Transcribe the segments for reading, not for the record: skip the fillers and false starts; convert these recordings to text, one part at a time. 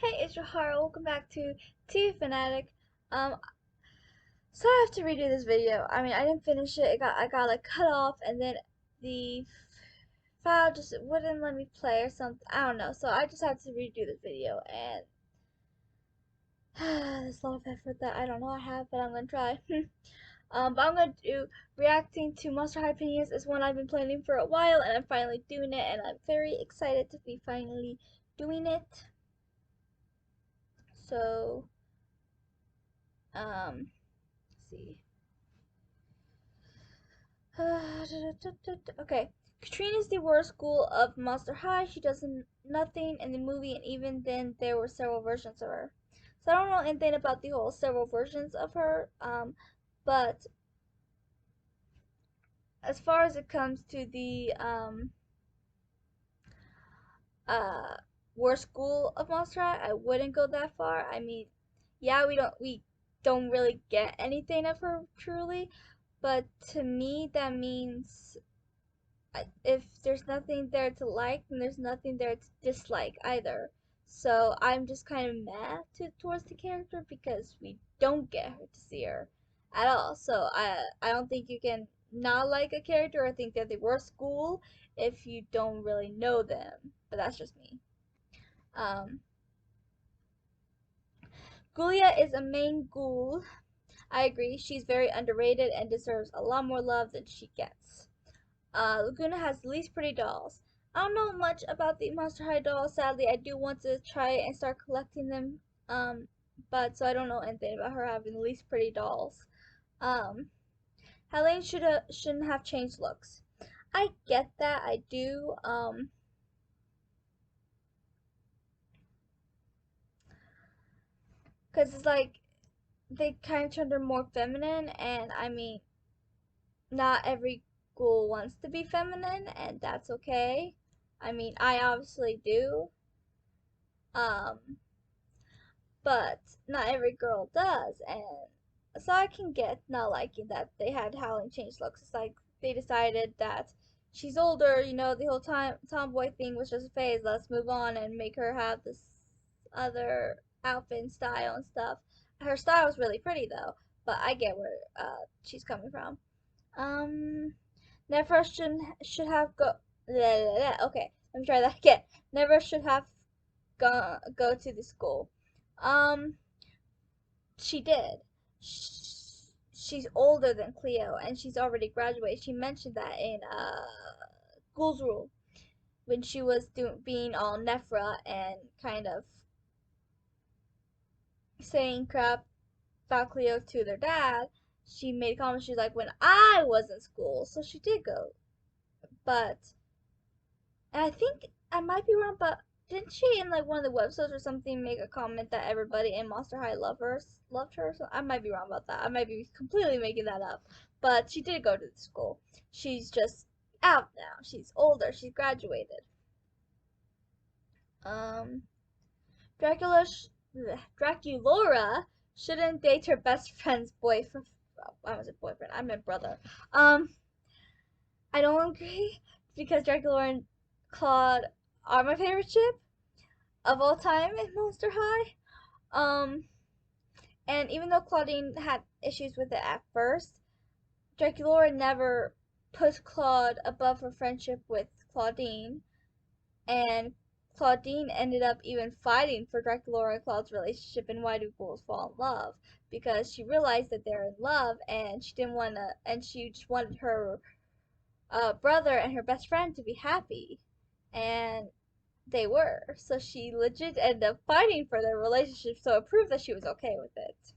Hey, it's Rahara. Welcome back to TV Fanatic. Um, so I have to redo this video. I mean, I didn't finish it. I got like cut off, and then the file just wouldn't let me play or something. I don't know. So I just had to redo this video, and there's a lot of effort that I don't know I have, but I'm gonna try. But I'm gonna do reacting to Monster High Opinions. Is one I've been planning for a while, and I'm finally doing it, and I'm very excited to be finally doing it. So, let's see. Okay. Katrina is the worst school of Monster High. She does nothing in the movie, and even then, there were several versions of her. So I don't know anything about the whole several versions of her. But as far as it comes to the uh worst school of Monster High, I wouldn't go that far. I mean, yeah, we don't really get anything of her truly, but to me that means if there's nothing there to like, then there's nothing there to dislike either. So I'm just kind of mad towards the character because we don't get her to see her at all. So I don't think you can not like a character or think they're the worst school if you don't really know them. But that's just me. Um, Gulia is a main ghoul. I agree. She's very underrated and deserves a lot more love than she gets. Laguna has the least pretty dolls. I don't know much about the Monster High dolls. Sadly, I do want to try and start collecting them. Um, but so I don't know anything about her having the least pretty dolls. Um, Helene shouldn't have changed looks. I get that. I do. Cause it's like they kind of turned her more feminine, and I mean, not every ghoul wants to be feminine, and that's okay. I mean, I obviously do. Um, but not every girl does, and so I can get not liking that they had Howling change looks. It's like they decided that she's older, the whole time tomboy thing was just a phase. Let's move on and make her have this other outfit and style and stuff. Her style was really pretty though, but I get where she's coming from. Um, Never should have go. Okay, let me try that again. Never should have go to the school. Um, she did. She's older than Cleo, and she's already graduated. She mentioned that in Ghoul's Rule when she was being all Nephra and kind of saying crap about Cleo to their dad. She made a comment. She's like, when I was in school, so she did go, but and I think I might be wrong, but didn't she in like one of the websites or something make a comment that everybody in Monster High loved her? So I might be wrong about that. I might be completely making that up. But she did go to the school. She's just out now. She's older. She's graduated. Um, Dracula, Draculaura shouldn't date her best friend's boyfriend. I was a boyfriend. I meant brother. Um, I don't agree because Draculaura and Claude are my favorite ship of all time in Monster High. Um, and even though Claudine had issues with it at first, Draculaura never put Claude above her friendship with Claudine, and Claudine ended up even fighting for Draculaura and Claude's relationship and why do ghouls fall in love because she realized that they're in love and she didn't want to, and she just wanted her brother and her best friend to be happy, and they were. So she legit ended up fighting for their relationship, so it proved that she was okay with it.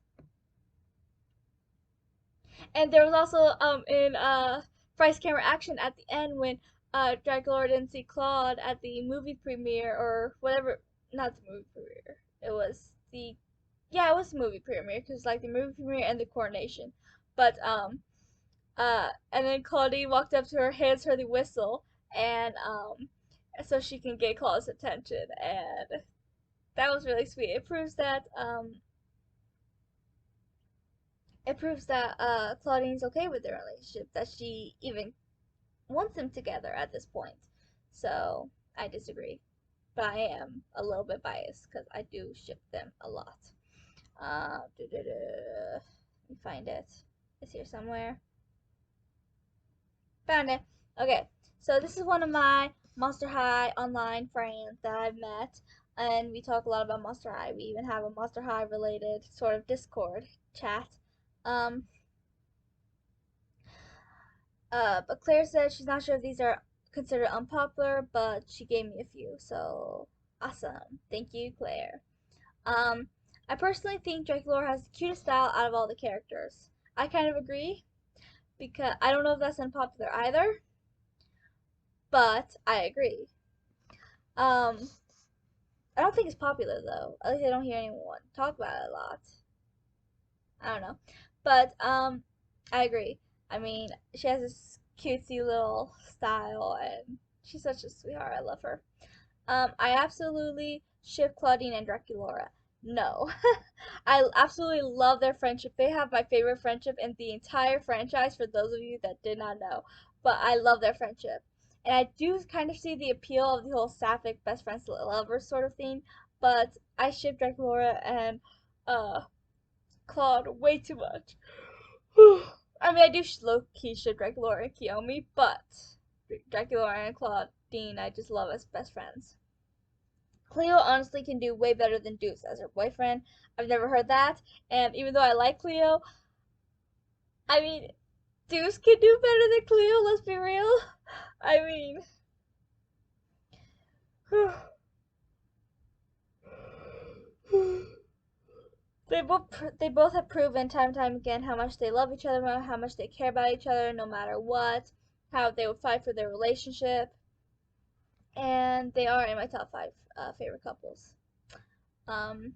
And there was also in Price Camera Action at the end when Dracula didn't see Claude at the movie premiere or whatever, not the movie premiere. It was the yeah, it was the movie premiere because like the movie premiere and the coronation. But and then Claudine walked up to her, hands her the whistle, and so she can get Claude's attention, and that was really sweet. It proves that Claudine's okay with their relationship, that she even wants them together at this point. So I disagree. but I am a little bit biased because I do ship them a lot. Let me find it. It's here somewhere. Found it. Okay, so this is one of my Monster High online friends that I've met, and we talk a lot about Monster High. We even have a Monster High related sort of Discord chat. Um, but Claire said she's not sure if these are considered unpopular, but she gave me a few, so awesome. Thank you, Claire. Um, I personally think Draculaura has the cutest style out of all the characters. I kind of agree because I don't know if that's unpopular either, but I agree. Um, I don't think it's popular though. At least I don't hear anyone talk about it a lot. I don't know, but I agree. I mean, she has this cutesy little style, and she's such a sweetheart. I love her. I absolutely ship Claudine and Draculaura. No. I absolutely love their friendship. They have my favorite friendship in the entire franchise, for those of you that did not know. But I love their friendship. And I do kind of see the appeal of the whole sapphic best friends lovers sort of thing. But I ship Draculaura and uh, Claude way too much. I mean, I do low key ship Draculaura and Kiyomi, but Draculaura and Claudine I just love as best friends. Cleo honestly can do way better than Deuce as her boyfriend. I've never heard that. And even though I like Cleo, I mean, Deuce can do better than Cleo, let's be real. I mean, they both have proven time and time again how much they love each other, how much they care about each other no matter what, how they would fight for their relationship. And they are in my top 5 favorite couples. Um,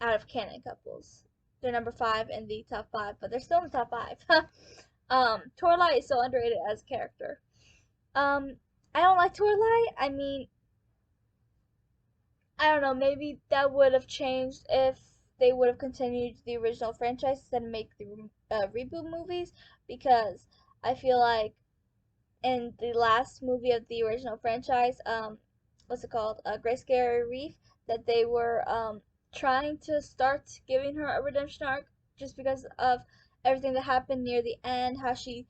Out of canon couples. They're number 5 in the top 5, but they're still in the top 5. Torlight is so underrated as a character. Um, I don't like Torlight. I mean, I don't know. Maybe that would have changed if they would have continued the original franchise instead of make the reboot movies, because I feel like in the last movie of the original franchise, what's it called? Great Scary Reef, that they were trying to start giving her a redemption arc just because of everything that happened near the end, how she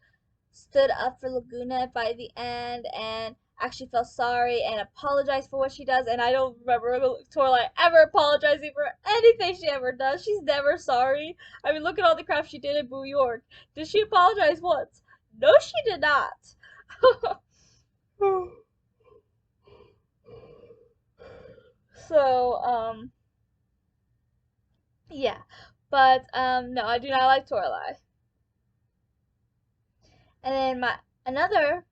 stood up for Laguna by the end and actually felt sorry and apologized for what she does. And I don't remember Torlight ever apologizing for anything she ever does. She's never sorry. I mean, look at all the crap she did in New York. Did she apologize once? No, she did not. So, yeah. But, no, I do not like Torlight. And then another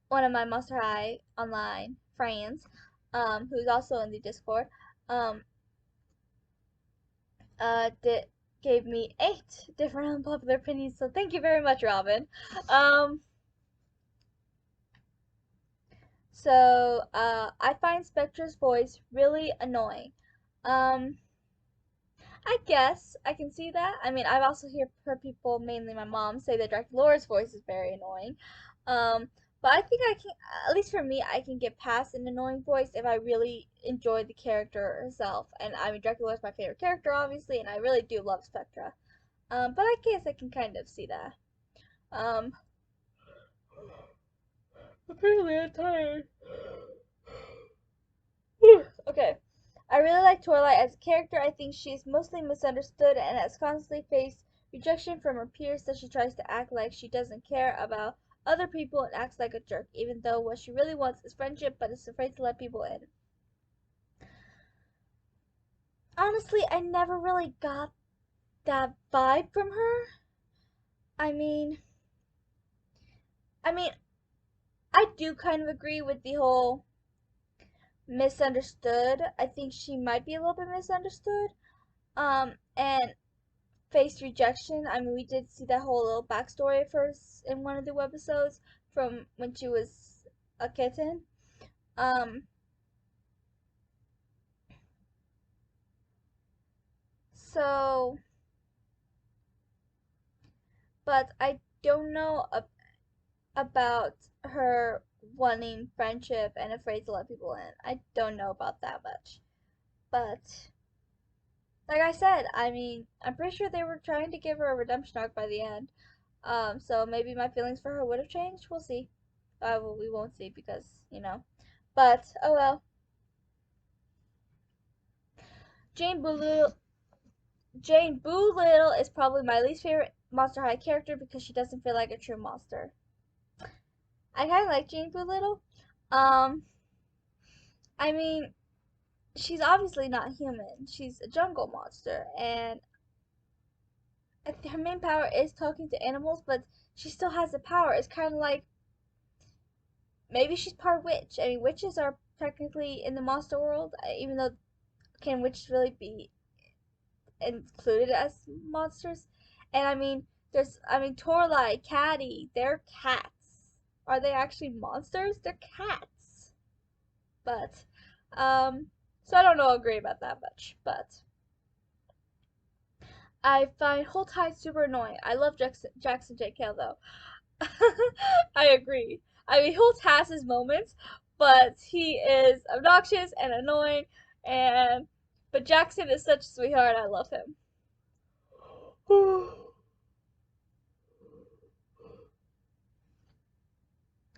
one of my Monster High online friends, who's also in the Discord, um, did gave me 8 different unpopular opinions. So thank you very much, Robin. Um, I find Spectra's voice really annoying. Um, I guess I can see that. I mean, I've also heard people, mainly my mom, say that Draculaura's voice is very annoying. Um, but I think I can, at least for me, I can get past an annoying voice if I really enjoy the character herself. And I mean, Draculaura's my favorite character, obviously, and I really do love Spectra. But I guess I can kind of see that. Um, Apparently I'm tired. Okay. I really like Twilight as a character. I think she's mostly misunderstood and has constantly faced rejection from her peers, that she tries to act like she doesn't care about other people and acts like a jerk, even though what she really wants is friendship but is afraid to let people in. Honestly, I never really got that vibe from her. I mean, I mean, I do kind of agree with the whole misunderstood. I think she might be a little bit misunderstood. And faced rejection. I mean, we did see that whole little backstory of hers in one of the webisodes from when she was a kitten. Um, so, but I don't know about her wanting friendship and afraid to let people in. I don't know about that much. But like I said, I mean, I'm pretty sure they were trying to give her a redemption arc by the end. So maybe my feelings for her would have changed. We'll see. Well, we won't see because, you know. But oh well. Jane Boolittle, Jane Boolittle is probably my least favorite Monster High character because she doesn't feel like a true monster. I kind of like Jane Boolittle. Um, I mean, she's obviously not human. She's a jungle monster, and her main power is talking to animals, but she still has the power. It's kind of like maybe she's part witch. I mean, witches are technically in the monster world, even though can witches really be included as monsters? And I mean, Torlai, Caddy, they're cats. Are they actually monsters? They're cats. But, so I don't know, agree about that much. But I find Whole Tide super annoying. I love Jackson JK though. I agree. I mean, Holt has his moments, but he is obnoxious and annoying, and but Jackson is such a sweetheart. I love him.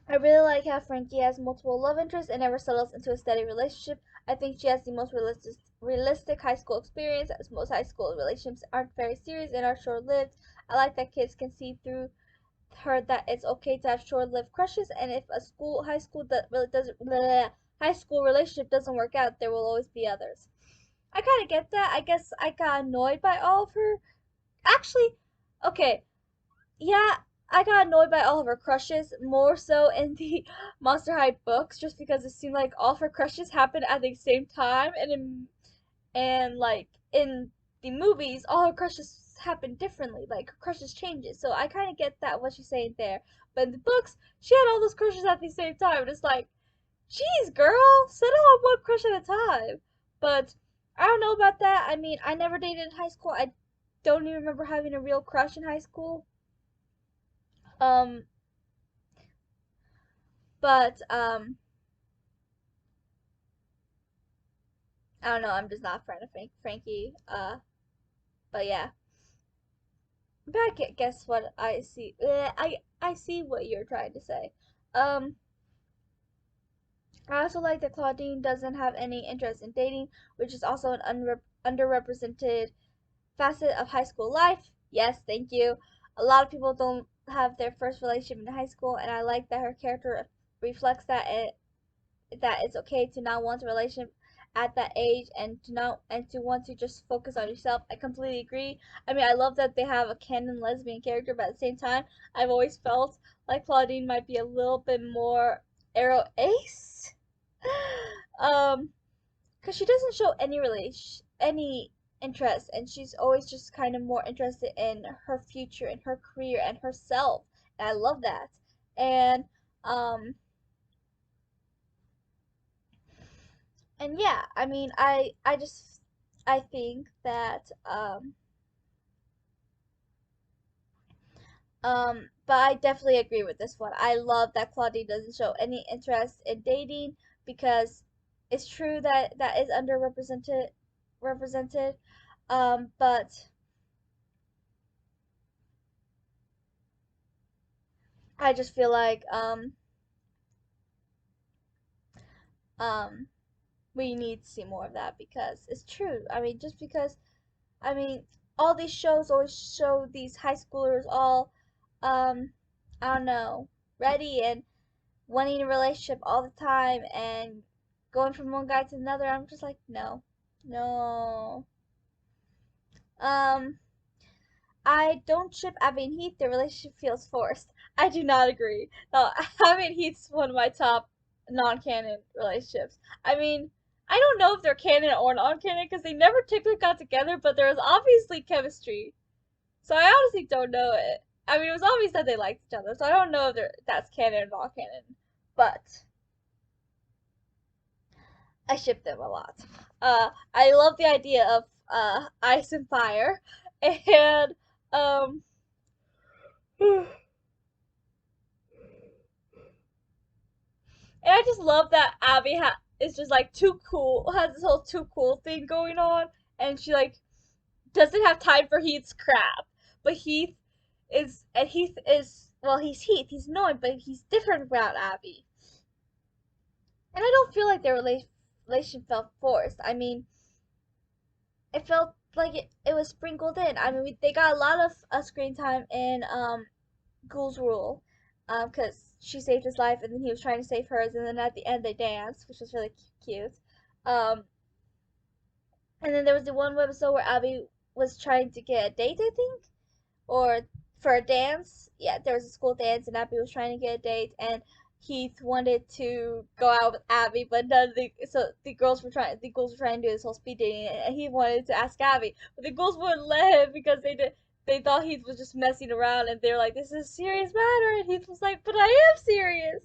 I really like how Frankie has multiple love interests and never settles into a steady relationship. I think she has the most realistic high school experience, as most high school relationships aren't very serious and are short lived. I like that kids can see through her that it's okay to have short-lived crushes, and if a high school that really doesn't high school relationship doesn't work out, there will always be others. I kind of get that. I guess I got annoyed by all of her. Actually, okay, yeah, I got annoyed by all of her crushes more so in the Monster High books, just because it seemed like all of her crushes happened at the same time, and like in the movies, all her crushes happen differently. Like her crushes changes. So I kind of get that what she's saying there. But in the books, she had all those crushes at the same time. And it's like, geez, girl, settle on one crush at a time. But I don't know about that. I mean, I never dated in high school. I don't even remember having a real crush in high school. Um, but I don't know. I'm just not a friend of Frankie. But yeah. But I guess what I see. I see what you're trying to say. Um, I also like that Claudine doesn't have any interest in dating, which is also an underrepresented facet of high school life. Yes, thank you. A lot of people don't have their first relationship in high school, and I like that her character reflects that it's okay to not want a relationship at that age and to want to just focus on yourself. I completely agree. I mean, I love that they have a canon lesbian character, but at the same time, I've always felt like Claudine might be a little bit more arrow ace. um, because she doesn't show any interest, and she's always just kind of more interested in her future and her career and herself. And I love that. And um and yeah, I mean, I think that but I definitely agree with this one. I love that Claudine doesn't show any interest in dating because it's true that that is represented. But I just feel like um we need to see more of that because it's true. I mean, just because I mean, all these shows always show these high schoolers all, um, I don't know, ready and wanting a relationship all the time and going from one guy to another. I'm just like, no, no. Um, I don't ship Abby and Heath. Their relationship feels forced. I do not agree. No, Abby and Heath's one of my top non-canon relationships. I mean, I don't know if they're canon or non-canon because they never typically got together, but there was obviously chemistry. So I honestly don't know it. I mean, it was obvious that they liked each other, so I don't know if that's canon or not canon. But I ship them a lot. I love the idea of ice and fire, and um, And I just love that Abby is just like too cool, has this whole too cool thing going on, and she like doesn't have time for Heath's crap. But Heath is, well, he's Heath, he's annoying, but he's different about Abby. And I don't feel like their relation felt forced. I mean, it felt like it was sprinkled in. I mean, they got a lot of screen time in Ghoul's Rule, because she saved his life and then he was trying to save hers, and then at the end they danced, which was really cute. Um, and then there was the one episode where Abby was trying to get a date, I think, or for a dance. Yeah, there was a school dance, and Abby was trying to get a date, and Heath wanted to go out with Abby, but none of the girls were trying to do this whole speed dating, and he wanted to ask Abby, but the girls wouldn't let him because they thought Heath was just messing around, and they were like, "This is a serious matter," and Heath was like, "But I am serious,"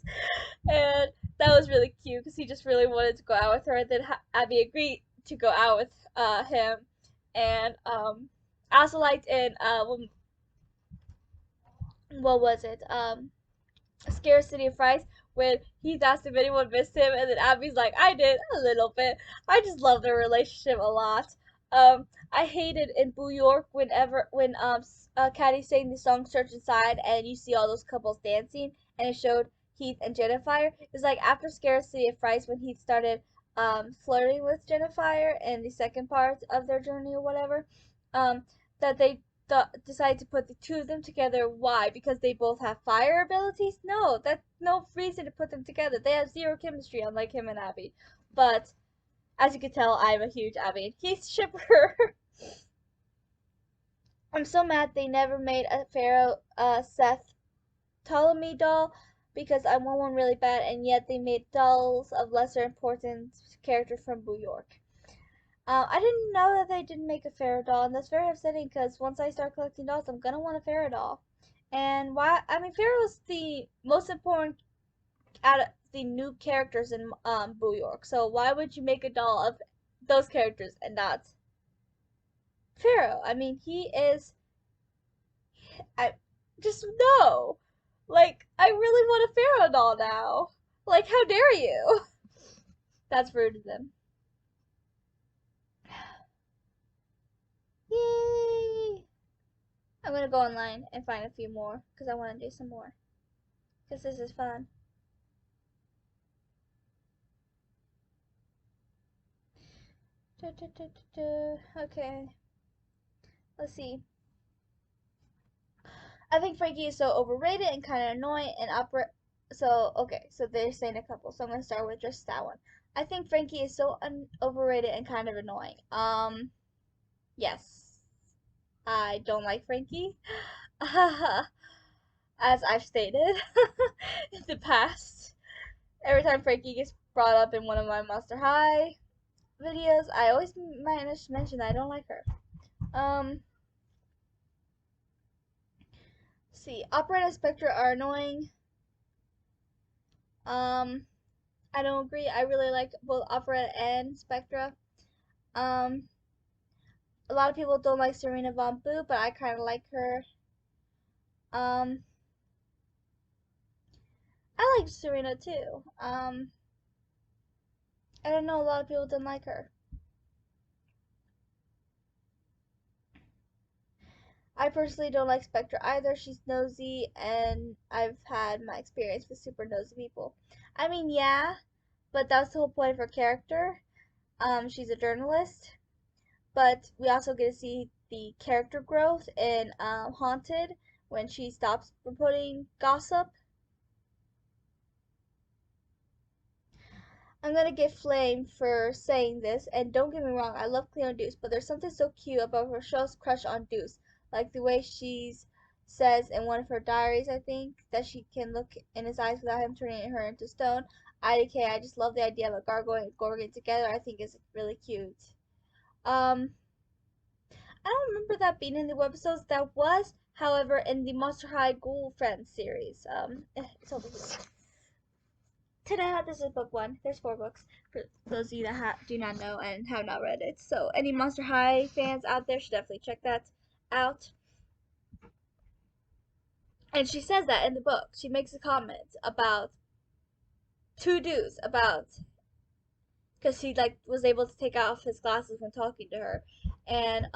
and that was really cute because he just really wanted to go out with her, and then Abby agreed to go out with him, and I also liked in what was it? Scarcity of Fries, when he's asked if anyone missed him, and then Abby's like, I did a little bit. I just love their relationship a lot. I hated in New York when Caddy sang the song Search Inside, and you see all those couples dancing, and it showed Heath and Jennifer. It's like after Scarcity of Fries when Heath started flirting with Jennifer in the second part of their journey or whatever. Um, that they decide to put the two of them together. Why? Because they both have fire abilities? No, that's no reason to put them together. They have zero chemistry, unlike him and Abby. But as you can tell, I'm a huge Abby and Keith shipper. I'm so mad they never made a Pharaoh Seth Ptolemy doll because I want one really bad, and yet they made dolls of lesser importance characters from New York. I didn't know that they didn't make a Pharaoh doll, and that's very upsetting because once I start collecting dolls, I'm gonna want a Pharaoh doll. And why? I mean, Pharaoh's the most important out of the new characters in New York. So why would you make a doll of those characters and not Pharaoh? I mean, he is. I just no. Like, I really want a Pharaoh doll now. Like, how dare you? That's rude of them. Yay! I'm gonna go online and find a few more because I want to do some more because this is fun. Okay, let's see. I think Frankie is so overrated and kind of annoying and opera. So okay, so they're saying a couple. So I'm gonna start with just that one. I think Frankie is so overrated and kind of annoying. Yes, I don't like Frankie, as I've stated in the past. Every time Frankie gets brought up in one of my Monster High videos, I always manage to mention that I don't like her. Um, see, Opera and Spectra are annoying. Um, I don't agree. I really like both Opera and Spectra. Um, a lot of people don't like Serena Von Boo, but I kind of like her. Um, I like Serena too. I don't know. A lot of people don't like her. I personally don't like Spectra either. She's nosy, and I've had my experience with super nosy people. I mean, yeah, but that's the whole point of her character. She's a journalist, but we also get to see the character growth in Haunted when she stops reporting gossip. I'm gonna get flamed for saying this, and don't get me wrong, I love Cleo and Deuce, but there's something so cute about Rochelle's crush on Deuce, like the way she says in one of her diaries, I think, that she can look in his eyes without him turning her into stone. IDK, I just love the idea of a gargoyle and Gorgon together. I think is really cute. Um, I don't remember that being in the webisodes. That was, however, in the Monster High Ghoul Friends series. It's over here. Ta-da! This is book one. There's 4 books for those of you that do not know and have not read it. So any Monster High fans out there should definitely check that out. And she says that in the book. She makes a comment about to dos about, because he like was able to take off his glasses when talking to her, and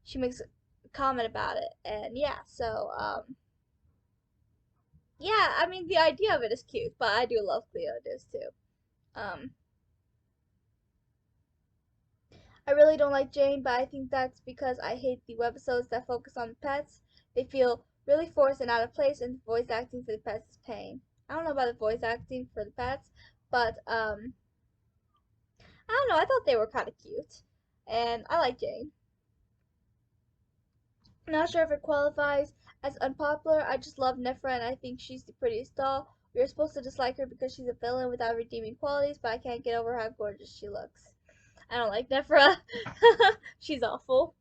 she makes a comment about it, and yeah, so yeah, I mean the idea of it is cute, but I do love Cleo does too. Um, I really don't like Jane, but I think that's because I hate the webisodes that focus on pets. They feel really forced and out of place, and the voice acting for the pets is pain. I don't know about the voice acting for the pets, but I don't know. I thought they were kind of cute, and I like Jane. Not sure if it qualifies as unpopular. I just love Nefra, and I think she's the prettiest doll. We are supposed to dislike her because she's a villain without redeeming qualities, but I can't get over how gorgeous she looks. I don't like Nefra. She's awful.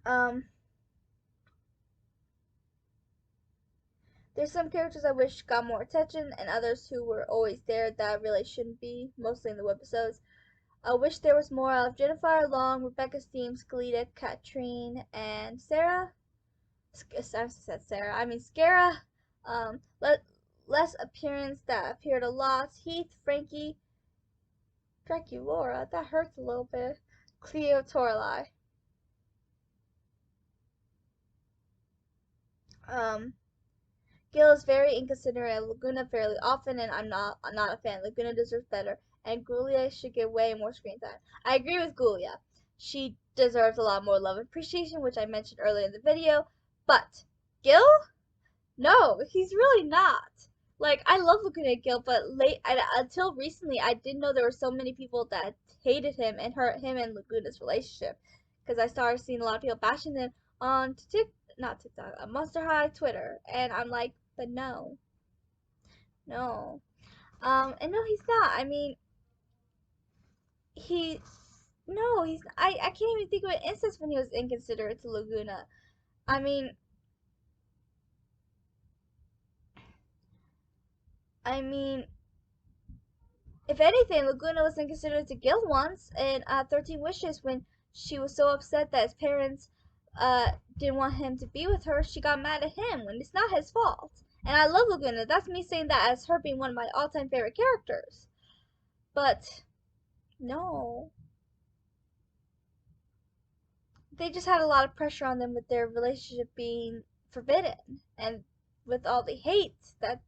Um, there's some characters I wish got more attention, and others who were always there that really shouldn't be, mostly in the webisodes. I wish there was more of Jennifer, Long, Rebecca Steam, Skeleta, Katrine, and Sarah. I said Sarah. I mean Scara. Let less appearance that appeared a lot. Heath, Frankie, Draculaura. That hurts a little bit. Cleo, Torlai. Um, Gil is very inconsiderate of Laguna fairly often, and I'm not a fan. Laguna deserves better, and Gulia should get way more screen time. I agree with Gulia. She deserves a lot more love and appreciation, which I mentioned earlier in the video. But Gil, no, he's really not. Like I love Laguna Gil, but until recently, I didn't know there were so many people that hated him and hurt him and Laguna's relationship. Because I started seeing a lot of people bashing him on not TikTok, Monster High Twitter, and I'm like, but no, no, and no, he's not. I mean, he, no, he's. I can't even think of an instance when he was inconsiderate to Laguna. I mean, I mean, if anything, Laguna was inconsiderate to Gil once in 13 Wishes when she was so upset that his parents didn't want him to be with her. She got mad at him when it's not his fault. And I love Laguna. That's me saying that as her being one of my all-time favorite characters. But no, they just had a lot of pressure on them with their relationship being forbidden and with all the hate that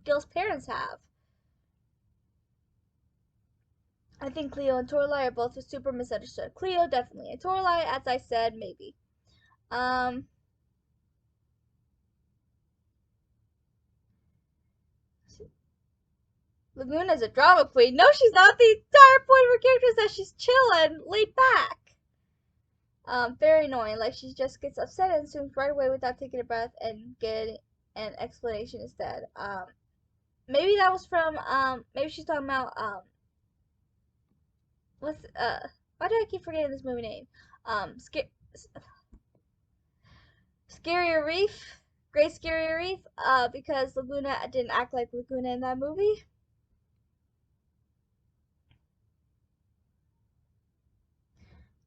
Gil's parents have. I think Cleo and Torlai are both super misunderstood. Cleo definitely, and Torlai, as I said, maybe. Um, Laguna's a drama queen. No, she's not. The entire point of her character is that she's chill and laid back. Very annoying. Like she just gets upset and assumes right away without taking a breath and getting an explanation instead. Maybe that was from maybe she's talking about what's why do I keep forgetting this movie name? Scary Reef, Great Scary Reef. Because Laguna didn't act like Laguna in that movie.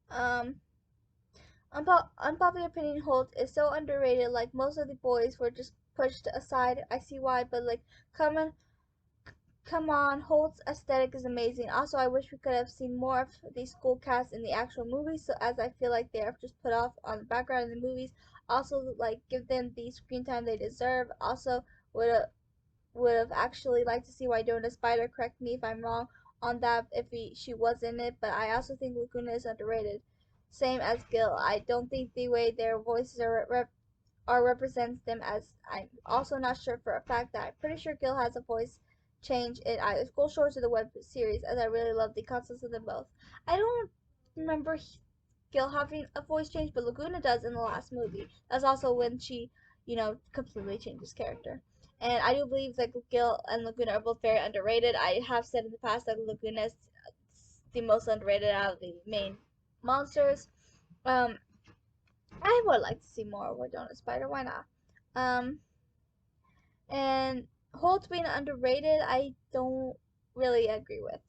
Um, Unpopular opinion, Holt is so underrated. Like most of the boys were just pushed aside. I see why, but like, come on, come on, Holt's aesthetic is amazing. Also, I wish we could have seen more of the school cast in the actual movies. So as I feel like they are just put off on the background in the movies. Also, like give them the screen time they deserve. Also, would have actually liked to see Wydonna Spider. Correct me if I'm wrong on that if she was in it, but I also think Laguna is underrated. Same as Gil. I don't think the way their voices are represents them as I'm also not sure for a fact that I'm pretty sure Gil has a voice change in either School Shorts or the web series, as I really love the concepts of them both. I don't remember Gil having a voice change, but Laguna does in the last movie. That's also when she, completely changes character. And I do believe that Gil and Laguna are both very underrated. I have said in the past that Laguna is the most underrated out of the main monsters. Um, I would like to see more of Wydonna Spider. Why not? Um, and Holt being underrated, I don't really agree with.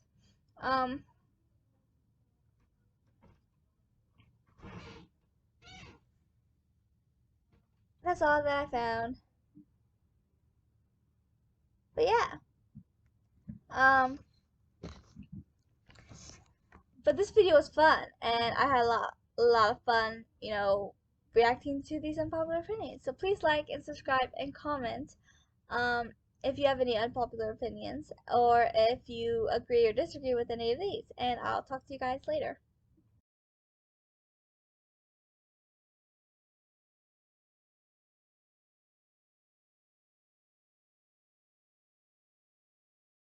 Um, that's all that I found. But yeah, um, but this video was fun, and I had a lot of fun, reacting to these unpopular opinions. So please like and subscribe and comment um, if you have any unpopular opinions or if you agree or disagree with any of these. And I'll talk to you guys later.